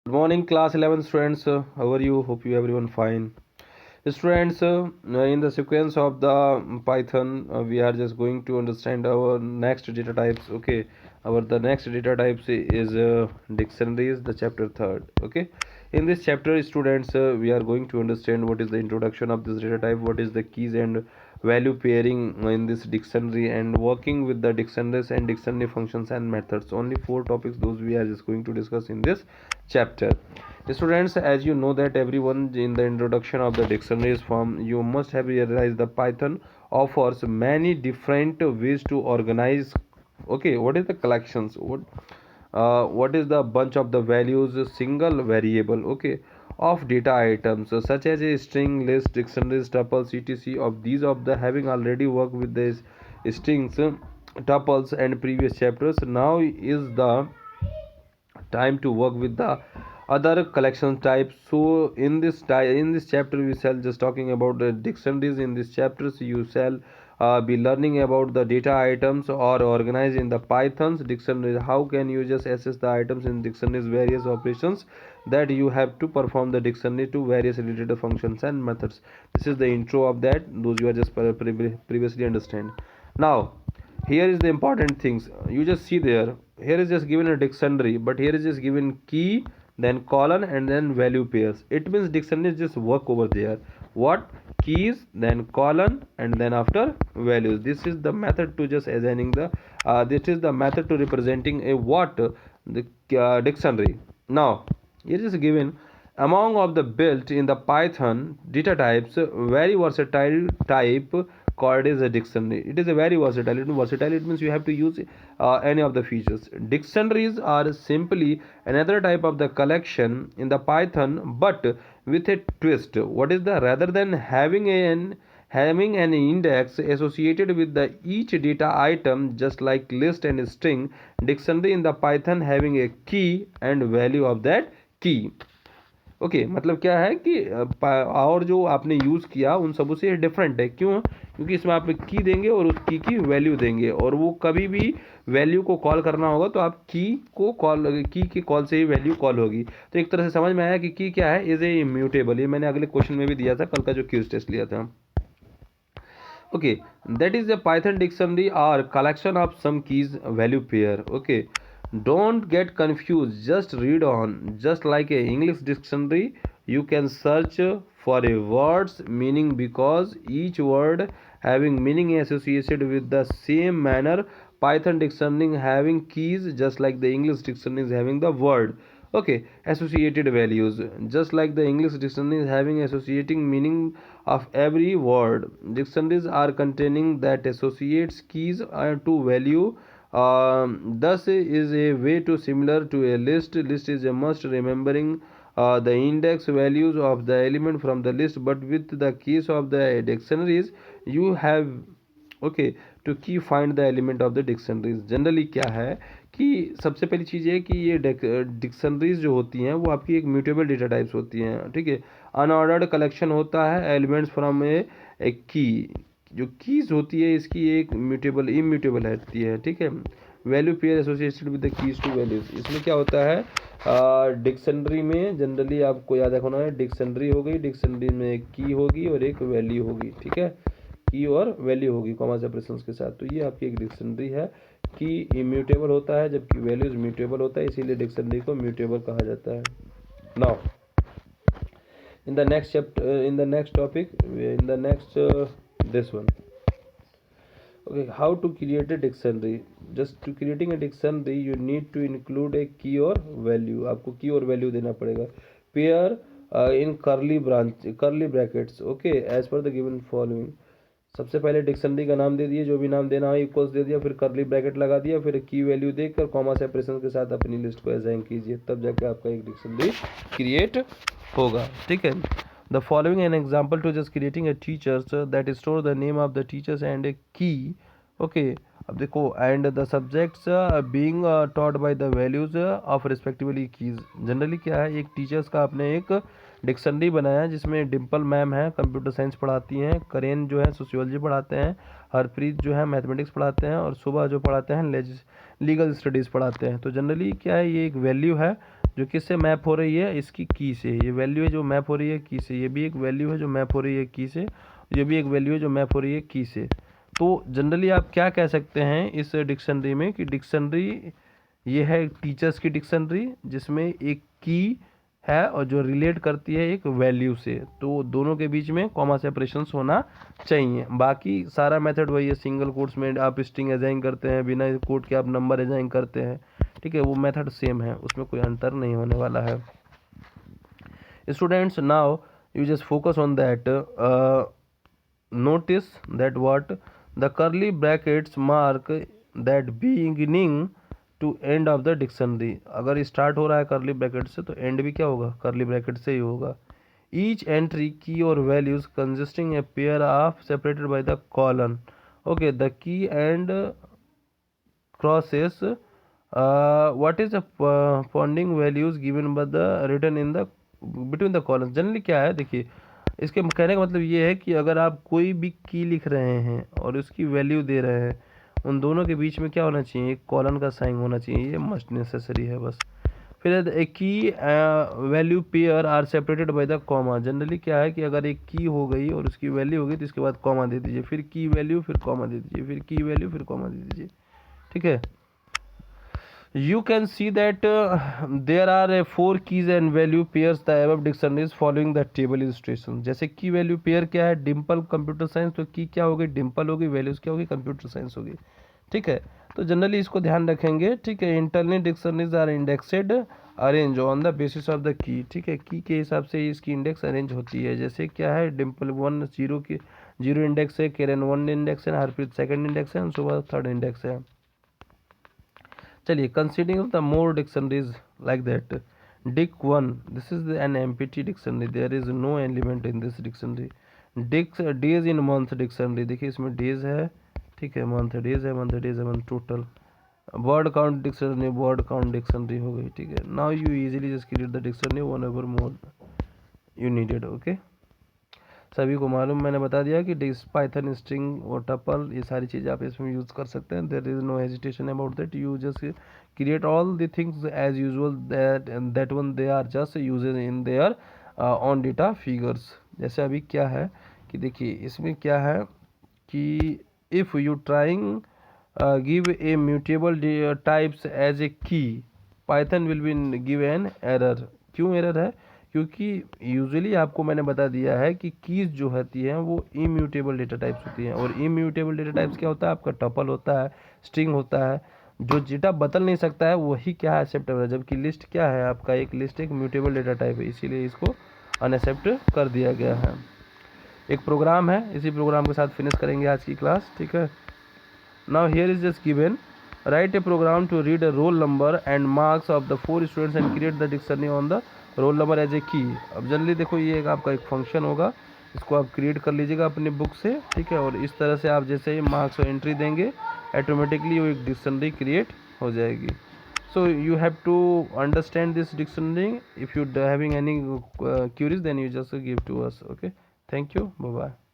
Good morning, class 11 students. How are you? Hope you everyone fine. Students, in the sequence of the Python, we are just going to understand our next data types. Okay, our the next data types is dictionaries, the chapter third. Okay, in this chapter, students, we are going to understand what is the introduction of this data type, what is the keys and value pairing in this dictionary, and working with the dictionaries and dictionary functions and methods. Only four topics those we are just going to discuss in this chapter. Students, as you know that everyone in the introduction of the dictionaries form, you must have realized the Python offers many different ways to organize. Okay, what is the collections? What is the bunch of the values, a single variable? Okay, of data items such as a string, list, dictionaries, tuples, etc. Of these of the having already worked with these strings, tuples, and previous chapters. Now is the time to work with the other collection types. So in this chapter we shall just talking about the dictionaries. In this chapters you shall be learning about the data items or organized in the Python's dictionary. How can you just access the items in dictionaries, various operations that you have to perform the dictionary to various related functions and methods. This is the intro of that, those you are just previously understand. Now here is the important things. You just see there, here is just given a dictionary, but here is just given key, then colon, and then value pairs. It means dictionary just work over there. What? Keys, then colon, and then after values. This is the method to just assigning the this is the method to representing a what, the dictionary. Now here is given among of the built in the Python data types, very versatile type called is a dictionary. It is a very versatile. Versatile, it means you have to use any of the features. Dictionaries are simply another type of the collection in the Python, but with a twist. What is the, rather than having an index associated with the each data item, just like list and string, dictionary in the Python having a key and value of that की। Okay मतलब क्या है कि और जो आपने use किया उन सबों से डिफरेंट है। क्यों? क्योंकि इसमें आप की देंगे और उस की वैल्यू देंगे, और वो कभी भी वैल्यू को कॉल करना होगा तो आप की के कॉल से ही वैल्यू कॉल होगी। तो एक तरह से समझ में आया कि की क्या है, इज ए इम्यूटेबल। ये मैंने अगले क्वेश्चन में भी दिया था, कल का जो क्यूज टेस्ट लिया था। Okay, that is a Python dictionary or collection of some keys value pair. Okay, don't get confused, just read on. Just like a English dictionary, you can search for a word's meaning because each word having meaning associated with the same manner. Python dictionary having keys just like the English dictionary is having the word. Okay, associated values just like the English dictionary is having associating meaning of every word. Dictionaries are containing that associates keys to value. Thus is a way to similar to a list. List is a must remembering the index values of the element from the list, but with the keys of the dictionaries you have okay to key find the element of the dictionaries. Generally क्या है कि सबसे पहली चीज़ ये कि ये dictionaries जो होती हैं वो आपकी एक म्यूटेबल डेटा टाइप्स होती हैं। ठीक है, अनऑर्डर्ड कलेक्शन होता है एलिमेंट्स फ्रॉम ए की। जो कीज होती है इसकी एक म्यूटेबल इम्यूटेबल रहती है। ठीक है, value pair associated with the keys to values. इसमें क्या होता है, डिक्शनरी में जनरली आपको याद रखना है, डिक्शनरी हो गई, डिक्शनरी में एक की होगी और एक वैल्यू होगी। ठीक है, की और वैल्यू होगी कॉमा सेपरेशंस के साथ। तो ये आपकी एक डिक्शनरी है। की इम्यूटेबल होता है जबकि वैल्यूज म्यूटेबल होता है, इसीलिए डिक्शनरी को म्यूटेबल कहा जाता है। Now in the next chapter, in the next topic, in the next this one. Okay, how to create a dictionary? Just to creating a dictionary you need to include a key or value। आपको की और value देना पड़ेगा। Pair in curly brackets। Okay, as per the given following. सबसे पहले dictionary का नाम दे दिए, जो भी नाम देना है इक्वल्स दे दिया, फिर करली ब्रैकेट लगा दिया, फिर की वैल्यू देकर कॉमा सेपरेशन के साथ अपनी लिस्ट को असाइन कीजिए, तब जाके आपका एक डिक्शनरी क्रिएट होगा। ठीक है, the following an example to just creating a teachers that store the name of the teachers and a key. Okay, अब देखो, and the subjects being taught by the values of respectively keys. Generally क्या है, एक teachers का आपने एक dictionary बनाया जिसमें डिम्पल मैम है कंप्यूटर साइंस पढ़ाती हैं, करेन जो है सोशियोलॉजी पढ़ाते हैं, हरप्रीत जो है मैथमेटिक्स पढ़ाते हैं, और सुबह जो पढ़ाते हैं लीगल स्टडीज़ पढ़ाते हैं। तो जनरली क्या है, ये एक वैल्यू है जो किससे मैप हो रही है, इसकी की से। ये वैल्यू है जो मैप हो रही है की से, ये भी एक वैल्यू है जो मैप हो रही है की से, ये भी एक वैल्यू है जो मैप हो रही है की से। तो जनरली आप क्या कह सकते हैं इस डिक्शनरी में कि डिक्शनरी ये है टीचर्स की डिक्शनरी जिसमें एक की है और जो रिलेट करती है एक वैल्यू से। तो दोनों के बीच में कॉमा सेपरेशंस होना चाहिए। बाकी सारा मेथड वही है, सिंगल कोट्स में आप स्ट्रिंग असाइन करते हैं, बिना कोट के आप नंबर असाइन करते हैं, ठीक है, वो मेथड सेम है, उसमें कोई अंतर नहीं होने वाला है। Students now you just focus on that, notice that what the curly brackets mark that beginning to end of the dictionary। अगर स्टार्ट हो रहा है curly bracket से तो एंड भी क्या होगा, curly bracket से ही होगा। each entry key or values consisting a pair of separated by the colon। okay, the key and crosses what is the founding values given by the written in the between the columns। Generally क्या है, देखिए इसके कहने का मतलब ये है कि अगर आप कोई भी की लिख रहे हैं और उसकी वैल्यू दे रहे हैं, उन दोनों के बीच में क्या होना चाहिए, एक कॉलन का साइन होना चाहिए, ये मस्ट नेसेसरी है बस। फिर एक key value pair are separated by the comma. Generally क्या है कि अगर एक की हो गई और उसकी वैल्यू हो गई तो इसके बाद कॉमा दे दीजिए, फिर की वैल्यू फिर कॉमा दे दीजिए, फिर की वैल्यू फिर कॉमा दे दीजिए, ठीक है। You can see that there are 4 keys and value pairs the above dictionary is following the table illustration। जैसे की वैल्यू पेयर क्या है, डिम्पल कंप्यूटर साइंस, तो की क्या होगी, डिम्पल होगी, वैल्यूज क्या होगी, कंप्यूटर साइंस होगी, ठीक है। तो जनरली इसको ध्यान रखेंगे, ठीक है। Internal dictionaries are indexed arrange on the basis of the key, ठीक है, की के हिसाब से इसकी इंडेक्स अरेंज होती है। जैसे क्या है, डिम्पल 1 0 की 0 इंडेक्स है, किरण 1 इंडेक्स है, हरप्रीत सेकंड इंडेक्स है, सुबह थर्ड इंडेक्स है। चलिए, considering the more dictionaries like that, dict 1 this is an empty dictionary, there is no element in this dictionary. Dicts days in month dictionary, देखिए इसमें डेज है, ठीक है, मंथ डेज है, मंथ डेज है, month total. Word count dictionary, word count dictionary हो गई, ठीक है। Now you easily just create the dictionary one ever more you needed. Okay, सभी को मालूम, मैंने बता दिया कि डिस पाइथन स्ट्रिंग और टपल ये सारी चीज़ें आप इसमें यूज़ कर सकते हैं। There is no hesitation about that, you just create all the things as usual, that one they are just usages in there on data figures. जैसे अभी क्या है कि देखिए इसमें क्या है कि if you trying give a mutable types as a key, Python will be give an error. क्यों एरर है, क्योंकि यूजुअली आपको मैंने बता दिया है कि कीज जो होती हैं वो इम्यूटेबल डेटा टाइप्स होती हैं, और इम्यूटेबल डेटा टाइप्स क्या होता है, आपका टपल होता है, स्ट्रिंग होता है, जो डेटा बदल नहीं सकता है वही क्या है, एक्सेप्टेबल है। जबकि लिस्ट क्या है, आपका एक लिस्ट एक म्यूटेबल डेटा टाइप है, इसीलिए इसको अनएक्सेप्ट कर दिया गया है। एक प्रोग्राम है, इसी प्रोग्राम के साथ फिनिश करेंगे आज की क्लास, ठीक है। Now here is just given, write a program to read a roll number and marks of the 4 students and create the dictionary on the roll number as a key. अब generally देखो ये एक आपका एक function होगा, इसको आप create कर लीजिएगा अपनी बुक से, ठीक है। और इस तरह से आप जैसे ही मार्क्स और एंट्री देंगे ऑटोमेटिकली वो एक डिक्शनरी क्रिएट हो जाएगी। so you have to understand this dictionary. If you having any queries then you just give to us. Okay, thank you, bye bye.